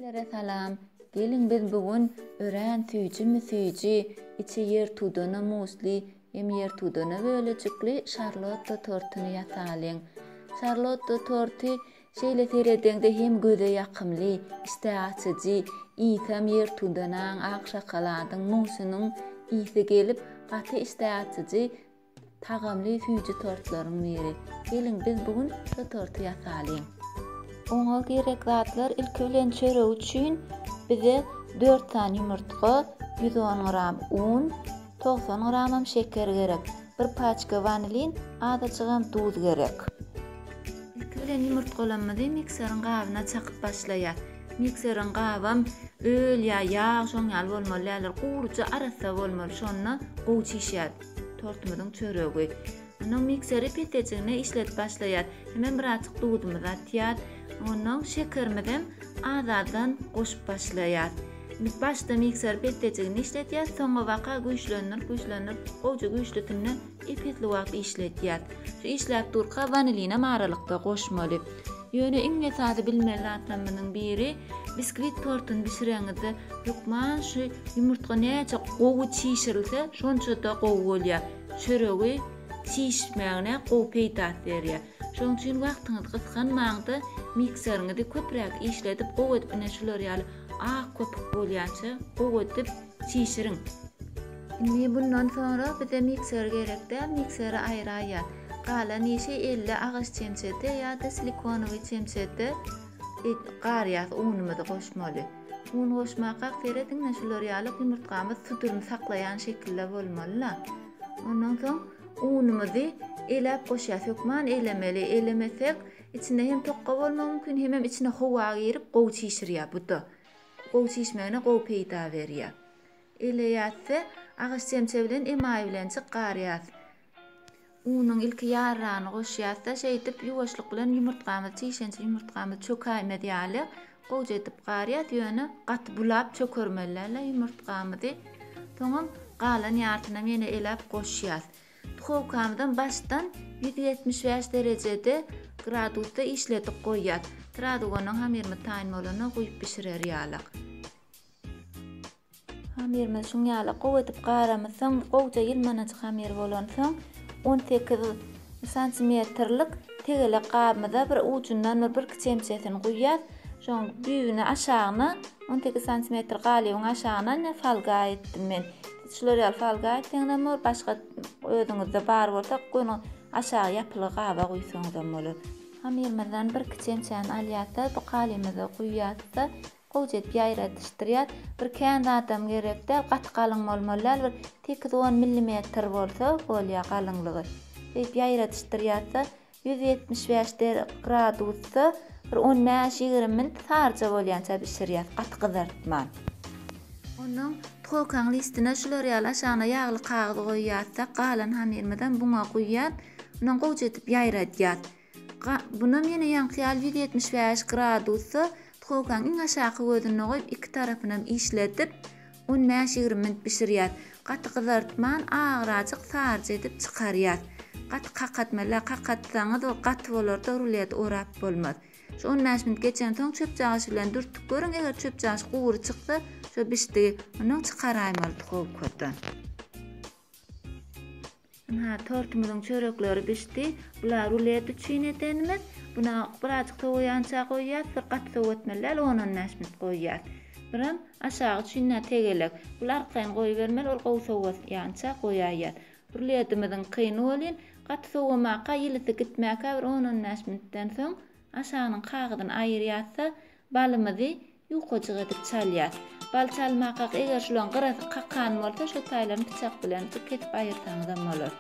Sizlere salam. Gelin biz bugün ören süýji, içi yer tudana musli, hem yer tudana bölecikli Charlotte tortuny ýasalyň. Charlotte torty şeýle seredende hem göze ýakymly, iste açyjy, ýsem yer tudanaň ak şokoladyň musynyň ýsi gelip gaty iste açyjy tagamly süýji tortlaryň biri. Gelin biz bugün şu torty ýasalyň. Oňa gerek zatlar ilk bilen çörek üçin bize 4 tane ýumurtga, 110 gram un, 90 gram şeker gerek. Bir paçka vanilin, azajygam duz gerek. İlk bilen ýumurtgalanmady mikseriň gabyna çakyp başlaýar. Mikseriň gabam öl ýa ýağ şoňal bolmaly, ýaly gurja arasa bolmaly, şonda gowy çişýär. Tortumyzyň çöregi. Onuň mikseri petejigine işlet başlaýar. Hemen birazjyk dudumy atýar. Onuň şekermiden azadan goşup başlaýar. Başda mikser petejigini işletýär, soňra waka güýçlenir, gowy güýçlütünde epetli wagt işletýär. Şu işläp durka vanilina maralykda goşmaly. Ýöne iň esasy bilmeli zatlarymyň biri biskvit tortun bişireňizde ýokman şu ýumurtga näçe gowy çişirilse şonça da gowy bolýar. Çöregi çişmägine gowy peýdat berýär. Şoň üçin wagtyňyz gysganmaňda mikseriňizde köpräk işledip gowy edip näçeler ýaly ak köpük bolýança gowy edip çişiriň. Indi bundan sonra bize mikser gerekde, mikseri aýraýar. Galan işi 50 ağaç çemçete ýa-da silikonowy çemçete garýas unumyzy goşmaly. Un goşmakka feretiň näçeler ýaly ýumurtgamyz sütürini saklayan şekilde bolmaly. Ondan soň unumyzy elep goşýar, ýokman elemeli, elemesek içinde hem tokga bolmak mümkin, hem içine howa girip gowy çişirýär buda. Gowy çişmägine gowy peýda berýär. Ele ýatsa ağaç çemçe bilen emay bilen çykarýar. Unyň ilki ýarrany goşýarsa şeýdip ýuwaşlyk bilen ýumurtgamy çişençe ýumurtgamy çökäýmedi ýaly gowja edip garýar, ýöne gaty bulap çökermellerle ýumurtgamyzy. Soňam galan ýartyna meni elep goşýar. Tuxowkamydan başdan 175 derecede gradusda işletip goýýar. Tradugynyň hamirmi taýin bolana goýup pişirer ýaly. Hamirmi şoň ýaly gowy edip garamysyň, gowja ýylmanajyk hamir bolan soň 18 santimetrlik tegele gabymyza bir ucundan bir çemçesini goýýar. Şoň büýüne aşagyna 18 santimetr galybyň aşagyna falga etdim men. Şular ýaly falga etdiňden mor başga özüňizde bar bolsa goýun aşağı ýapyly gaba goýsaňyz bolar. Hamirmizden bir çemçäni alýarsa, bu galymyza goýýarsa, gowja edip ýaýratyrýar. Bir kän adam gerekde, gaty galyň bolmaly, bir 8-10 mm bolsa bolýar galyňlygy. Edip ýaýratyrýarsa 175 gradusda bir 15-20 minut sarja bolýança pişirýär, gaty gyzartman. Onuň tuxowkaň listine şular ýaly aşagyna ýagly kagyz goýýarsa, galan hamirmiden buňa goýýar, onuň gowja edip ýaýratýar. Buna meni ýankyýal 175 gradusda tuxowkaň iň aşaky gözüne goýup iki tarapynam işletip 15-20 minut pişirýär. Gaty gyzartman agraçyk sarja edip çykarýar. Gaty kakatsaňyz o gaty bolar da rulet orap bolmaz. Şu 15 minut geçen soň çöp jagyşy bilen dürtüp görüň, eger çöp jagyşy guwry çyksa, şo bişdi, onuň çykaraýmaly tuxowkadan. Tortumyzyň çörekleri bişdi. Bular rulet üçin edenimiz. Buna birazjyk sowaýança goýýar, bir gat sowatmalar, 10-15 minut goýýar. Biram aşağı üçin tegelek. Bular kyn goýup bermeli, ol gowy sowaýança goýýar. Ruletimiziň kyny bolýan, gat sowamakka, ýylysy gitmäkä bir 10-15 minutdan soň aşagynyň kagydan aýyrýarsa, balymyzy ýukaryk edip çalýar. Bal çalmakka eger şulan gyrasy kakkan bolsa, şu taýlary piçak bilen ketip aýyrsaňyz bolar.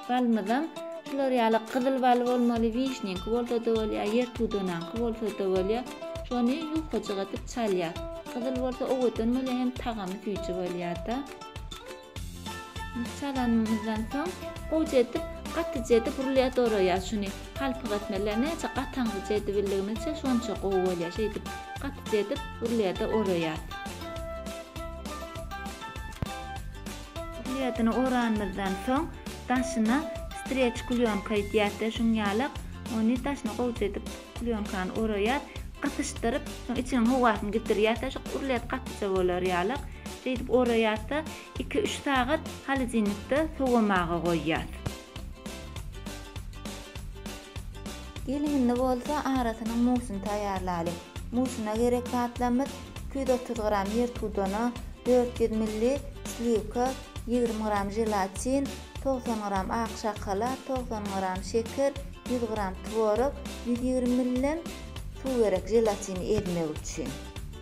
Balymyzam şular ýaly gyzyl bal bolmaly, wiśnenki bolsa da bolýar, yer tudananky bolsa da bolýar. Şonu ýukaryk edip çalýar. Gyzyl bolsa owadan bolýar, hem tagamy süýji bolýar-da. Çalanymyzdan soň gowja edip gatyja edip rulet oraýar. Şunu halpyk etmelerine gataňyzy edip bildigimizçe şonça gowy bolýar. Şeýdip gatyja edip rulet oraýar. Ruletini oranmyzdan soň daşyna streç klýonka ýetýär, şoň ýaly ony daşyna gowja edip klýonkany oraýar. qatıştırıp içinin howasyny gidirýär, şu urlet qatça bolar ýalyk. Şeýdip oraýatda 2-3 sagat halajynlykda sowamaga goýýar. Gelinde bolsa arasynyň musyny taýýarlaly. Musyna gerek batlamyr 230 gram yer tudana, 400 ml slivka, 20 gram jelatin, 90 gram ak şokolad, 90 gram şeker, 100 gram tworog, 120 ml suw gerek jelatini ermek üçin.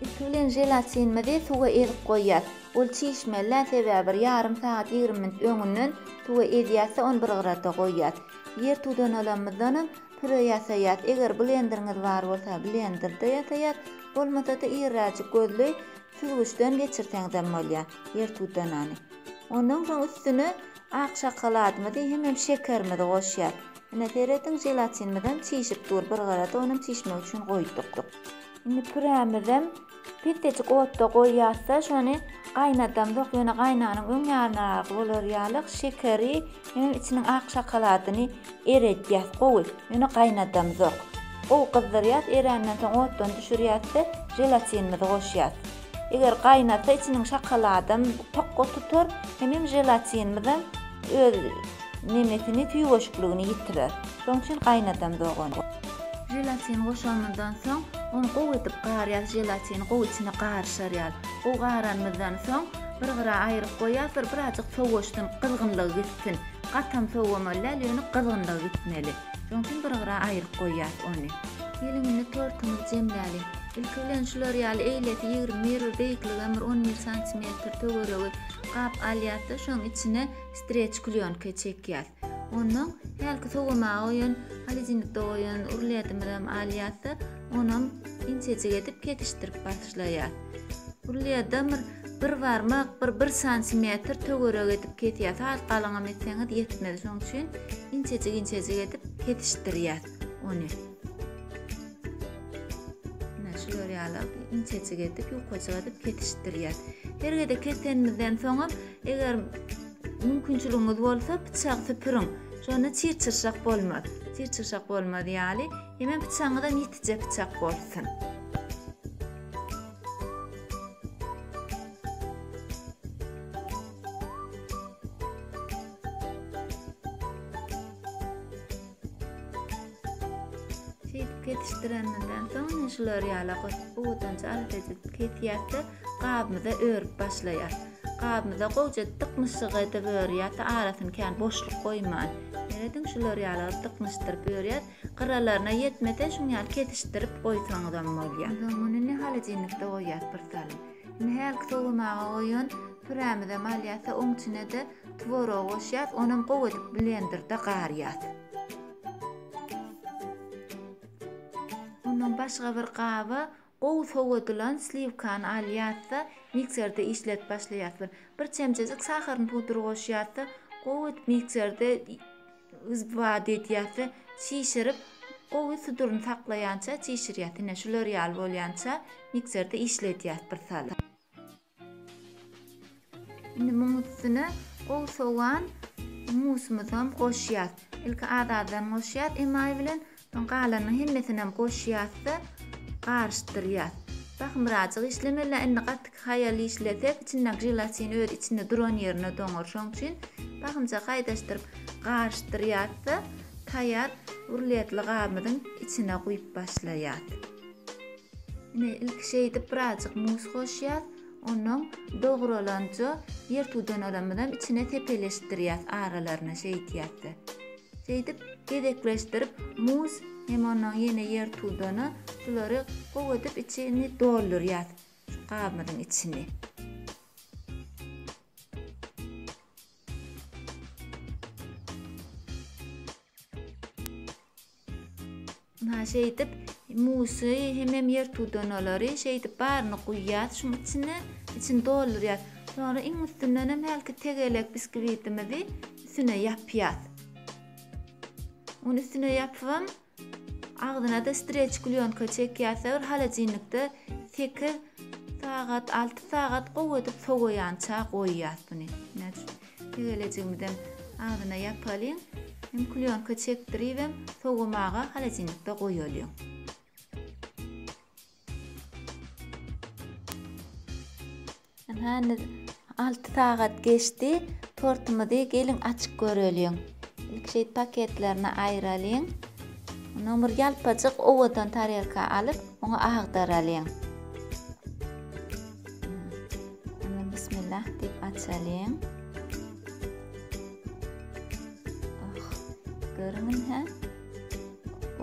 İlkilen jelatinimi suwa erip goýýar. Ol çişmeli sebäbi bir ýarym saat 20 minut öňünden suwa edýärse onu bir gyrata goýýar. Yer tudanalaryny püre ýasaýar. Eger blenderiňiz bar bolsa blenderda ýasaýar. Bolmasa da ýerräjik gözlüý süzgüçden geçirseňiz bolýar yer tudanany. Onuň soň üstüne ak şokoladymy hem şekermi goşýar. Ine teretin jelatinimden çişip dur bir gyrata onu çişmek üçin goýduk. Indi püremizem pitecik otda goýýarsa şonu gaýnadam zok ýöne gaýnanyň öň ýarynarag bolar ýalyk şekeri hem içiniň ak şokoladyny eretýär gowy ýöne gaýnadam zok. O gyzdyrýar erenden soň otdan düşürýärse jelatinimizi goşýar. Eger gaýnasa içiniň şokoladym tokgo tutar hem jelatinimizden öz nemesini tüýgoşuklugyny ýitirer. Şoň üçin gaýnadam zok. Jelatin goşanyndan soň onu goýup garýar, jelatin gowy içine garşarýar. O garanmyzdan soň bir gyra aýryp goýýar, birazjyk sowuşdyn gyzgynlygy gitsin. Gatam sowamaly, ýöne gyzgynlygy gitmeli. Şoň üçin bir gyra aýryp goýýar onu. Gelingini tortumy jemläli. Ilki bilen şular ýaly eýleti 20 meter beýikligi 11 cm töweregi gap alýatda şoň içine streç klýonka çekýär. Onuň helki sowamagy oýan, halajynlykda oýan urletimiň alýatda onam inçecik edip ketişdirip başlaýar. Urletde bir barmak 1 cm töwereg edip ketýär. Sal galaňam etseňiz ýetmez. Şoň üçin inçecik edip ketişdirýär onu. Şular ýaly inçecik edip ýukaçyk edip ketişdirýär. Hergede ketenmizden soňam eger mümkinçiligiňiz bolsa bıçak süpüriň. Şonu çirçirşak bolmaz. Çirçirşak bolmaz ýaly hemen bıçagyňyzdan ýitije bıçak bolsun. Ketişdirenden soň şular ýaly oýdan çarpyp ketýärse gabymyza örüp başlaýar. Gabymyza goýja tıkmışyk edip örýär, arasyny kän boşluk goýman. Eredin şular ýaly tıkmışdyryp örýär, gyralaryna ýetmese şuň ýaly ketişdirip goýsaňyzam bolýar. Muny halajynlykda goýýar bir sal. Nähäl sowamaga goýan püremize malýasa oň içine de tworog goşýar, onuň goýup blenderda garýar. Ondan başga bir gaba gowy sowadylan slivkany alýatsa mikserde işlet başlaýar. Bir çemçecik saharyny pudry goşýarsa gowy mikserde üzbad edýärse şişirip gowy suduryny saklaýança şişirýär. Ine şular ýaly bolýança mikserde işletýär bir sal. Indi muň üstüne gowy sowan musymyzam goşýar. Ilki adadan goşýar, emay bilen galanyň hemmesini hem goşýarsa garşdyrýar. Bakın birazjyk işlemeli, indi gatlyk haýaly işletsek içinden jelatin öz içinde duran ýerine doňar. Şoň üçin bakymça gaýdaşdyryp garşdyrýarsa taýýar urletli gabymyň içine goýup başlaýar. Ine ilk şeýde birazjyk mus goşýar, onuň doguralanja yer tudanalaryny içine tepeleşdirýär, aralaryna şeýdýärdi. Şeýdip gedekleşdirip muz hem onuň ýene yer tudany şulary goýup içini doldurýar. Gabymyň içini. Şeýdip muzy hem yer tudanalary şeýdip baryny goýýar, şuň içini doldurýar. Sonra iň üstünden hem helki tegelek biskvitimizi üstüne ýapýar. Onu üstüne yapıvam, ağzına da streç klýonka çekýärse bir halajynlykda 8 sagat 6 sagat goýup sowaýança goýýar buny. Tegelecigimden ağzına yapalım, hem klýonka çekdirip sowamaga halajynlykda goýalım. Hani 6 saat geçti. Tortumu da gelin açık görelim. İlk şey paketlerine ayıralım. Ondan bir yalpacık ovadan tarelka alıp ona ağdaralım. Bismillah deyip açalım. Görünün ha?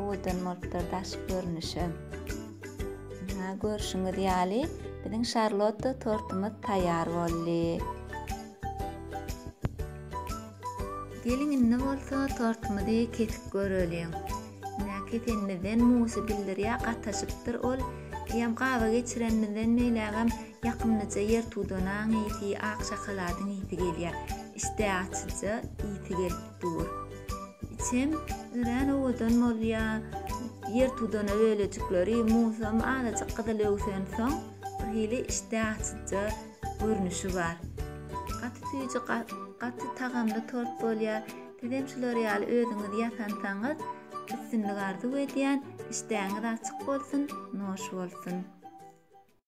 Ovadan mortardaş görünüşü. Görüşünü diyali. Bizim Charlotte tortumuz tayar oldu. Gelin ne olsa tortumu da kesip görelim. Ketenmeden musu bildiriya qataşıptır ol. Yam qava geçirenmeden meylagam yakımlıca yer tudonan iti ak şakaladın iti gelya. İşte açıcı iti gelip dur. İçim ören ovadan molya yer tudona ölecekleri musam alacak kadar lövsen son bir hili işte açıcı görünüşü var. Qatı tağamda tort bolya dedem şuları yali özünüz yasansanız üstünlük arzu ediyen işteğiniz açık olsun, noş olsun.